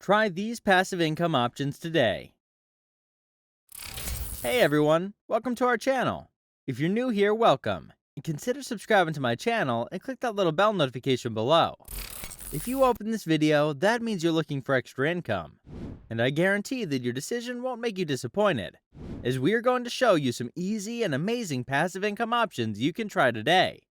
Try these passive income options today. Hey everyone, welcome to our channel. If you're new here, welcome. And consider subscribing to my channel and click that little bell notification below. If you open this video, that means you're looking for extra income. And I guarantee that your decision won't make you disappointed, as we are going to show you some easy and amazing passive income options you can try today.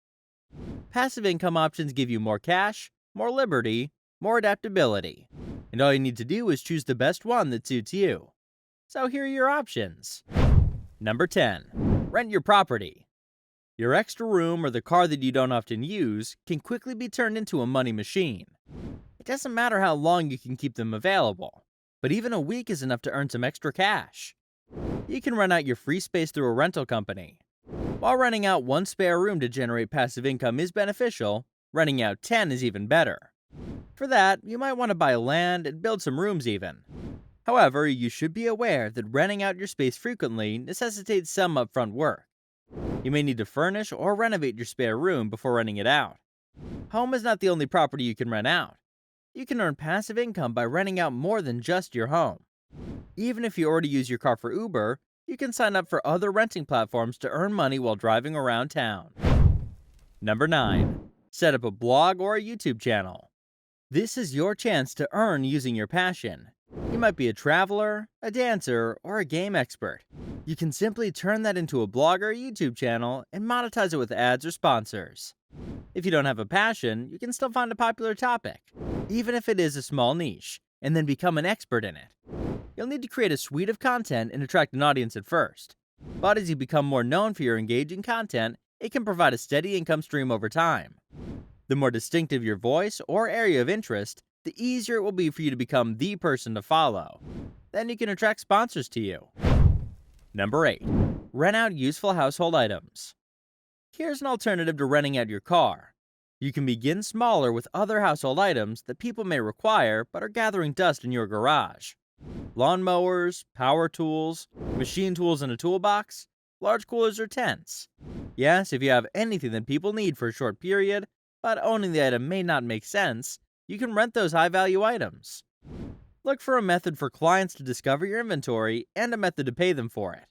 Passive income options give you more cash, more liberty, more adaptability. And all you need to do is choose the best one that suits you. So here are your options. Number 10. Rent your property. Your extra room or the car that you don't often use can quickly be turned into a money machine. It doesn't matter how long you can keep them available, but even a week is enough to earn some extra cash. You can rent out your free space through a rental company. While renting out one spare room to generate passive income is beneficial, renting out 10 is even better. For that, you might want to buy land and build some rooms even. However, you should be aware that renting out your space frequently necessitates some upfront work. You may need to furnish or renovate your spare room before renting it out. Home is not the only property you can rent out. You can earn passive income by renting out more than just your home. Even if you already use your car for Uber, you can sign up for other renting platforms to earn money while driving around town. Number 9. Set up a blog or a YouTube channel. This is your chance to earn using your passion. You might be a traveler, a dancer, or a game expert. You can simply turn that into a blog or a YouTube channel and monetize it with ads or sponsors. If you don't have a passion, you can still find a popular topic, even if it is a small niche, and then become an expert in it. You'll need to create a suite of content and attract an audience at first. But as you become more known for your engaging content, it can provide a steady income stream over time. The more distinctive your voice or area of interest, the easier it will be for you to become the person to follow. Then you can attract sponsors to you. Number 8. Rent out useful household items. Here's an alternative to renting out your car. You can begin smaller with other household items that people may require but are gathering dust in your garage. Lawnmowers, power tools, machine tools in a toolbox, large coolers or tents. Yes, if you have anything that people need for a short period, but owning the item may not make sense, you can rent those high-value items. Look for a method for clients to discover your inventory and a method to pay them for it.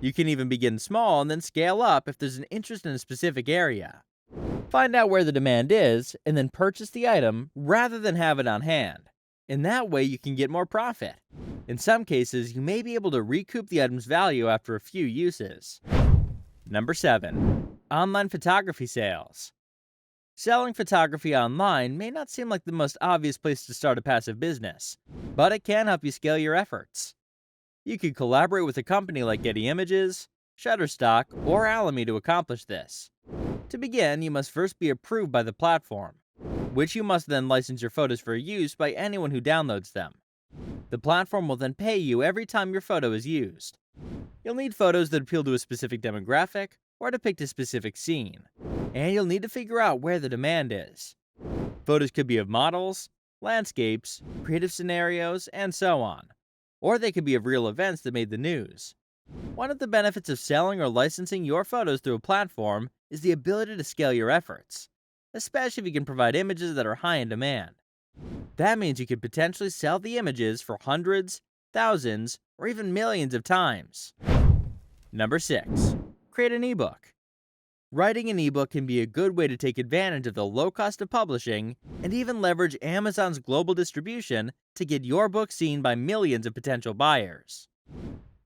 You can even begin small and then scale up if there's an interest in a specific area. Find out where the demand is and then purchase the item rather than have it on hand. In that way, you can get more profit. In some cases, you may be able to recoup the item's value after a few uses. Number 7. Online photography sales. Selling photography online may not seem like the most obvious place to start a passive business, but it can help you scale your efforts. You could collaborate with a company like Getty Images, Shutterstock, or Alamy to accomplish this. To begin, you must first be approved by the platform, which you must then license your photos for use by anyone who downloads them. The platform will then pay you every time your photo is used. You'll need photos that appeal to a specific demographic or depict a specific scene, and you'll need to figure out where the demand is. Photos could be of models, landscapes, creative scenarios, and so on. Or they could be of real events that made the news. One of the benefits of selling or licensing your photos through a platform is the ability to scale your efforts, especially if you can provide images that are high in demand. That means you could potentially sell the images for hundreds, thousands, or even millions of times. Number 6. Create an ebook. Writing an ebook can be a good way to take advantage of the low cost of publishing and even leverage Amazon's global distribution to get your book seen by millions of potential buyers.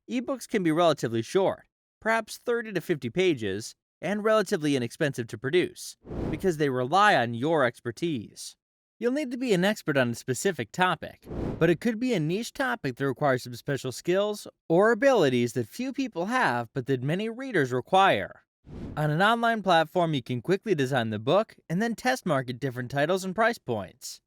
Ebooks can be relatively short, perhaps 30 to 50 pages, and relatively inexpensive to produce, because they rely on your expertise. You'll need to be an expert on a specific topic, but it could be a niche topic that requires some special skills or abilities that few people have but that many readers require. On an online platform, you can quickly design the book and then test market different titles and price points.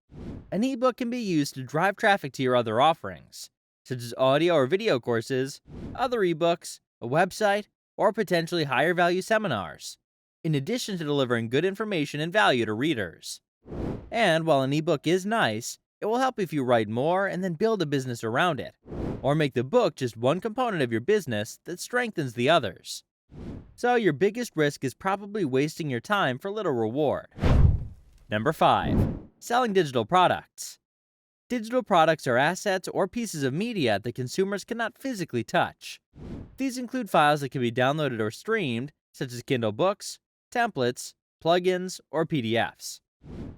An ebook can be used to drive traffic to your other offerings, such as audio or video courses, other ebooks, a website, or potentially higher value seminars, in addition to delivering good information and value to readers. And while an ebook is nice, it will help if you write more and then build a business around it, or make the book just one component of your business that strengthens the others. So your biggest risk is probably wasting your time for little reward. Number 5. Selling digital products. Digital products are assets or pieces of media that consumers cannot physically touch. These include files that can be downloaded or streamed, such as Kindle books, templates, plugins, or PDFs.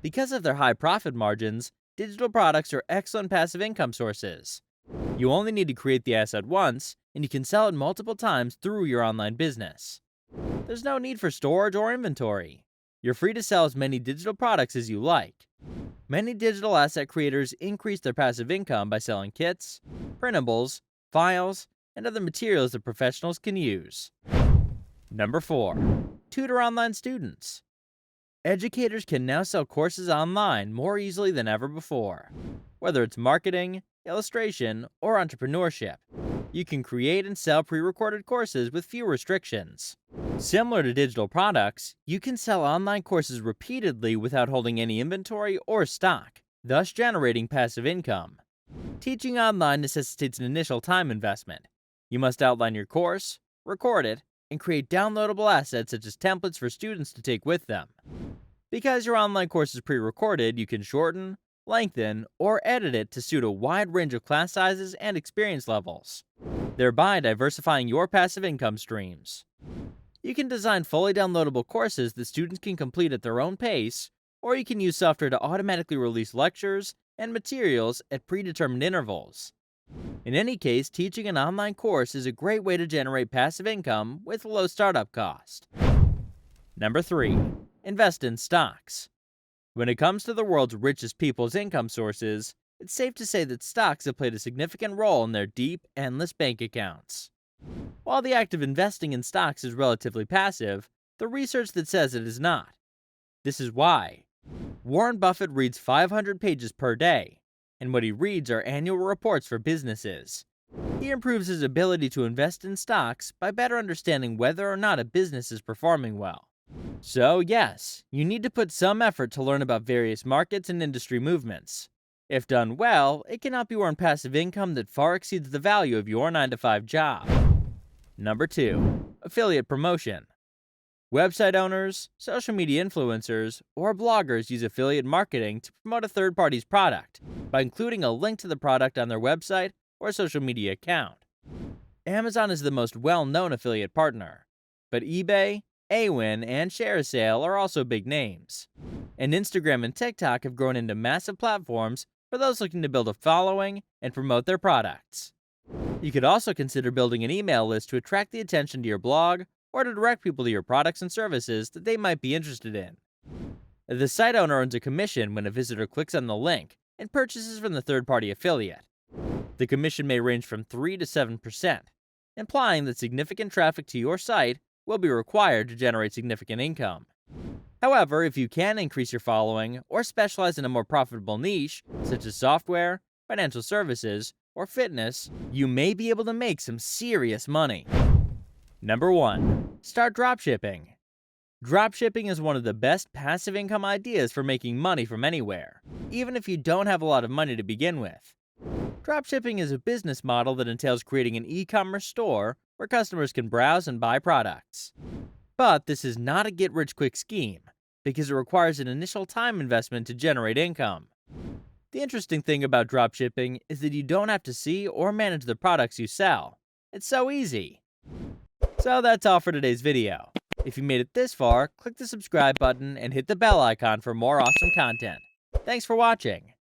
Because of their high profit margins, digital products are excellent passive income sources. You only need to create the asset once, and you can sell it multiple times through your online business. There's no need for storage or inventory. You're free to sell as many digital products as you like. Many digital asset creators increase their passive income by selling kits, printables, files, and other materials that professionals can use. Number 4. Tutor online students. Educators can now sell courses online more easily than ever before. Whether it's marketing, illustration, or entrepreneurship, you can create and sell pre-recorded courses with few restrictions. Similar to digital products, you can sell online courses repeatedly without holding any inventory or stock, thus generating passive income. Teaching online necessitates an initial time investment. You must outline your course, record it, and create downloadable assets such as templates for students to take with them. Because your online course is pre-recorded, you can shorten, lengthen, or edit it to suit a wide range of class sizes and experience levels, thereby diversifying your passive income streams. You can design fully downloadable courses that students can complete at their own pace, or you can use software to automatically release lectures and materials at predetermined intervals. In any case, teaching an online course is a great way to generate passive income with a low startup cost. Number 3. Invest in stocks. When it comes to the world's richest people's income sources, it's safe to say that stocks have played a significant role in their deep, endless bank accounts. While the act of investing in stocks is relatively passive, the research that says it is not. This is why. Warren Buffett reads 500 pages per day, and what he reads are annual reports for businesses. He improves his ability to invest in stocks by better understanding whether or not a business is performing well. So yes, you need to put some effort to learn about various markets and industry movements. If done well, it can help you earn passive income that far exceeds the value of your 9-to-5 job. Number 2. Affiliate promotion. Website owners, social media influencers, or bloggers use affiliate marketing to promote a third party's product by including a link to the product on their website or social media account. Amazon is the most well-known affiliate partner, but eBay, Awin, and ShareASale are also big names. And Instagram and TikTok have grown into massive platforms for those looking to build a following and promote their products. You could also consider building an email list to attract the attention to your blog or to direct people to your products and services that they might be interested in. The site owner earns a commission when a visitor clicks on the link and purchases from the third-party affiliate. The commission may range from 3 to 7%, implying that significant traffic to your site will be required to generate significant income. However, if you can increase your following or specialize in a more profitable niche, such as software, financial services, or fitness, you may be able to make some serious money. Number 1. Start dropshipping. Dropshipping is one of the best passive income ideas for making money from anywhere, even if you don't have a lot of money to begin with. Dropshipping is a business model that entails creating an e-commerce store where customers can browse and buy products. But this is not a get-rich-quick scheme, because it requires an initial time investment to generate income. The interesting thing about dropshipping is that you don't have to see or manage the products you sell. It's so easy. So that's all for today's video. If you made it this far, click the subscribe button and hit the bell icon for more awesome content. Thanks for watching.